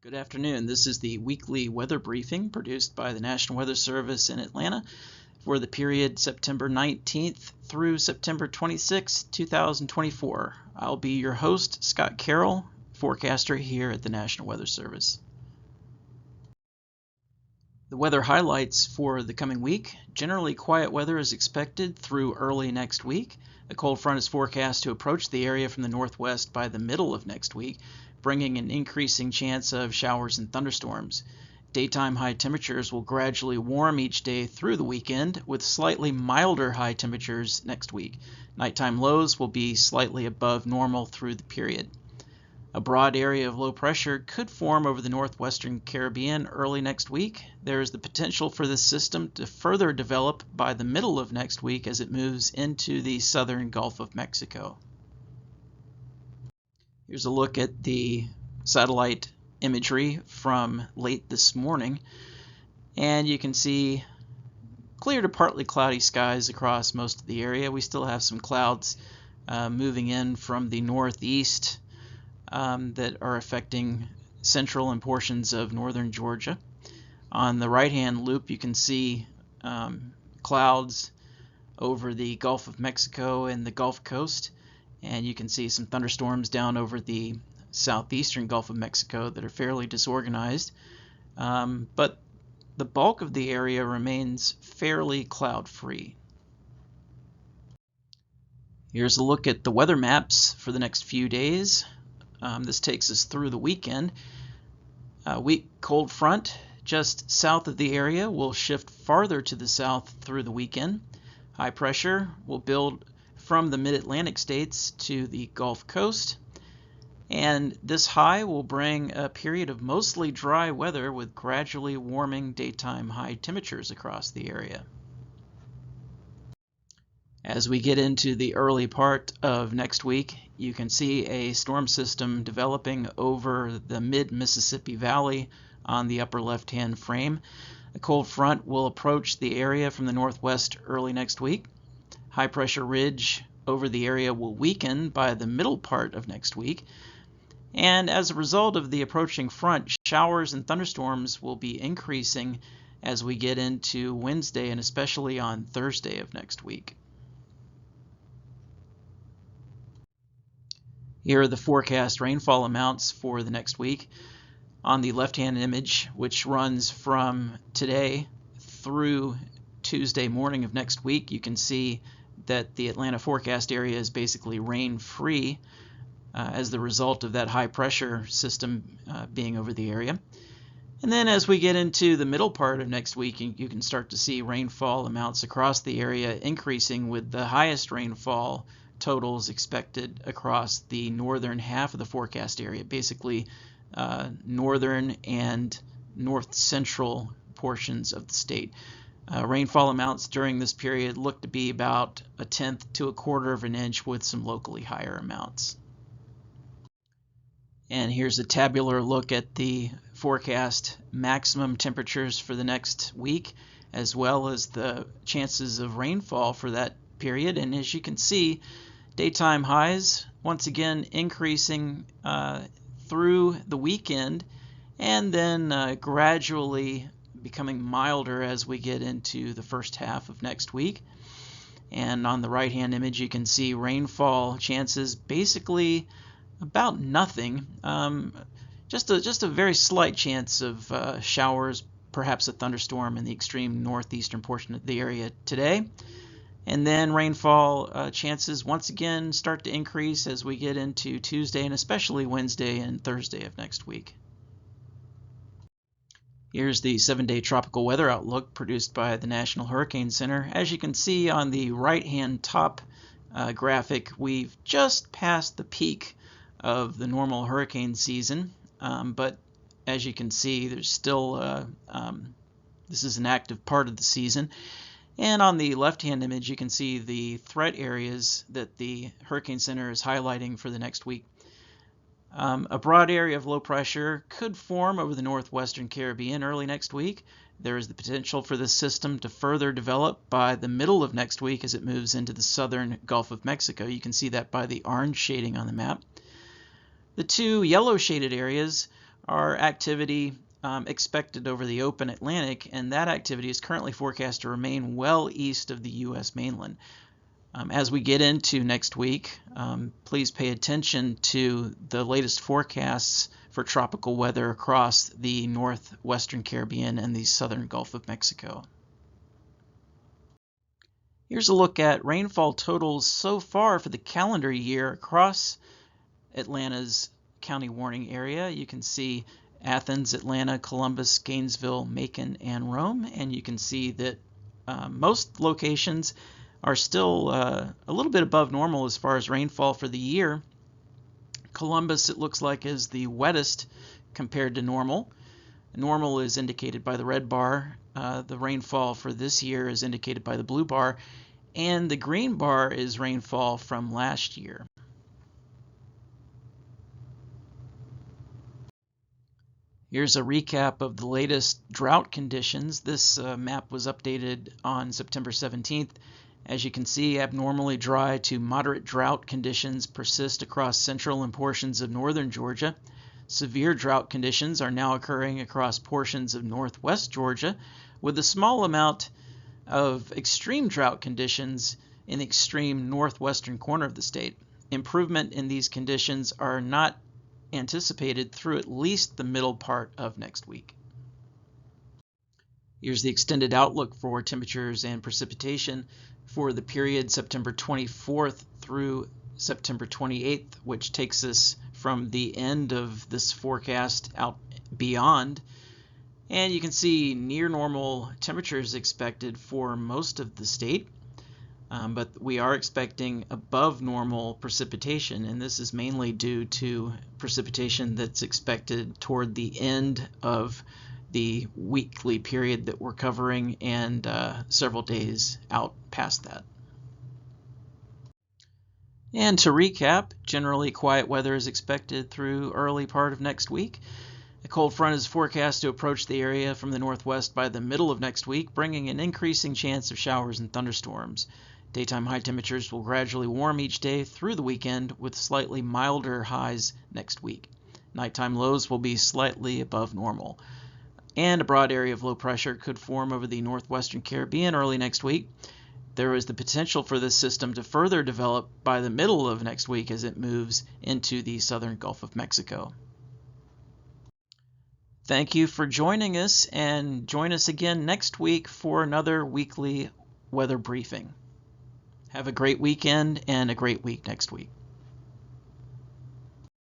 Good afternoon. This is the weekly weather briefing produced by the National Weather Service in Atlanta for the period September 19th through September 26th, 2024. I'll be your host, Scott Carroll, forecaster here at the National Weather Service. The weather highlights for the coming week: generally quiet weather is expected through early next week. A cold front is forecast to approach the area from the northwest by the middle of next week, bringing an increasing chance of showers and thunderstorms. Daytime high temperatures will gradually warm each day through the weekend, with slightly milder high temperatures next week. Nighttime lows will be slightly above normal through the period. A broad area of low pressure could form over the northwestern Caribbean early next week. There is the potential for this system to further develop by the middle of next week as it moves into the southern Gulf of Mexico. Here's a look at the satellite imagery from late this morning, and you can see clear to partly cloudy skies across most of the area. We still have some clouds moving in from the northeast that are affecting central and portions of northern Georgia. On the right-hand loop, you can see clouds over the Gulf of Mexico and the Gulf Coast, and you can see some thunderstorms down over the southeastern Gulf of Mexico that are fairly disorganized, but the bulk of the area remains fairly cloud-free. Here's a look at the weather maps for the next few days. This takes us through the weekend. A weak cold front just south of the area will shift farther to the south through the weekend. High pressure will build from the mid-Atlantic states to the Gulf Coast, and this high will bring a period of mostly dry weather with gradually warming daytime high temperatures across the area. As we get into the early part of next week, you can see a storm system developing over the mid-Mississippi Valley on the upper left-hand frame. A cold front will approach the area from the northwest early next week. High pressure ridge over the area will weaken by the middle part of next week, and as a result of the approaching front, showers and thunderstorms will be increasing as we get into Wednesday and especially on Thursday of next week. Here are the forecast rainfall amounts for the next week. On the left-hand image, which runs from today through Tuesday morning of next week, you can see that the Atlanta forecast area is basically rain-free as the result of that high pressure system being over the area. And then as we get into the middle part of next week, you can start to see rainfall amounts across the area increasing, with the highest rainfall totals expected across the northern half of the forecast area, basically northern and north central portions of the state. Rainfall amounts during this period look to be about 1/10 to 1/4 of an inch, with some locally higher amounts. And here's a tabular look at the forecast maximum temperatures for the next week, as well as the chances of rainfall for that period. And as you can see, daytime highs once again increasing through the weekend, and then gradually becoming milder as we get into the first half of next week. And on the right-hand image, you can see rainfall chances basically about nothing, just a very slight chance of showers, perhaps a thunderstorm in the extreme northeastern portion of the area today. And then rainfall chances once again start to increase as we get into Tuesday and especially Wednesday and Thursday of next week. Here's the 7-day tropical weather outlook produced by the National Hurricane Center. As you can see on the right-hand top graphic, we've just passed the peak of the normal hurricane season, but as you can see, there's still this is an active part of the season. And on the left-hand image, you can see the threat areas that the Hurricane Center is highlighting for the next week. A broad area of low pressure could form over the northwestern Caribbean early next week. There is the potential for this system to further develop by the middle of next week as it moves into the southern Gulf of Mexico. You can see that by the orange shading on the map. The two yellow shaded areas are activity expected over the open Atlantic, and that activity is currently forecast to remain well east of the U.S. mainland. As we get into next week, please pay attention to the latest forecasts for tropical weather across the northwestern Caribbean and the southern Gulf of Mexico. Here's a look at rainfall totals so far for the calendar year across Atlanta's county warning area. You can see Athens, Atlanta, Columbus, Gainesville, Macon, and Rome, and you can see that most locations are still a little bit above normal as far as rainfall for the year. Columbus, it looks like, is the wettest compared to normal. Normal is indicated by the red bar. The rainfall for this year is indicated by the blue bar, and the green bar is rainfall from last year. Here's a recap of the latest drought conditions. This map was updated on September 17th. As you can see, abnormally dry to moderate drought conditions persist across central and portions of northern Georgia. Severe drought conditions are now occurring across portions of northwest Georgia, with a small amount of extreme drought conditions in the extreme northwestern corner of the state. Improvement in these conditions are not anticipated through at least the middle part of next week. Here's the extended outlook for temperatures and precipitation for the period September 24th through September 28th, which takes us from the end of this forecast out beyond. And you can see near normal temperatures expected for most of the state, but we are expecting above normal precipitation, and this is mainly due to precipitation that's expected toward the end of the weekly period that we're covering and several days out past that. And to recap, generally quiet weather is expected through early part of next week. A cold front is forecast to approach the area from the northwest by the middle of next week, bringing an increasing chance of showers and thunderstorms. Daytime high temperatures will gradually warm each day through the weekend, with slightly milder highs next week. Nighttime lows will be slightly above normal. And a broad area of low pressure could form over the northwestern Caribbean early next week. There is the potential for this system to further develop by the middle of next week as it moves into the southern Gulf of Mexico. Thank you for joining us, and join us again next week for another weekly weather briefing. Have a great weekend and a great week next week.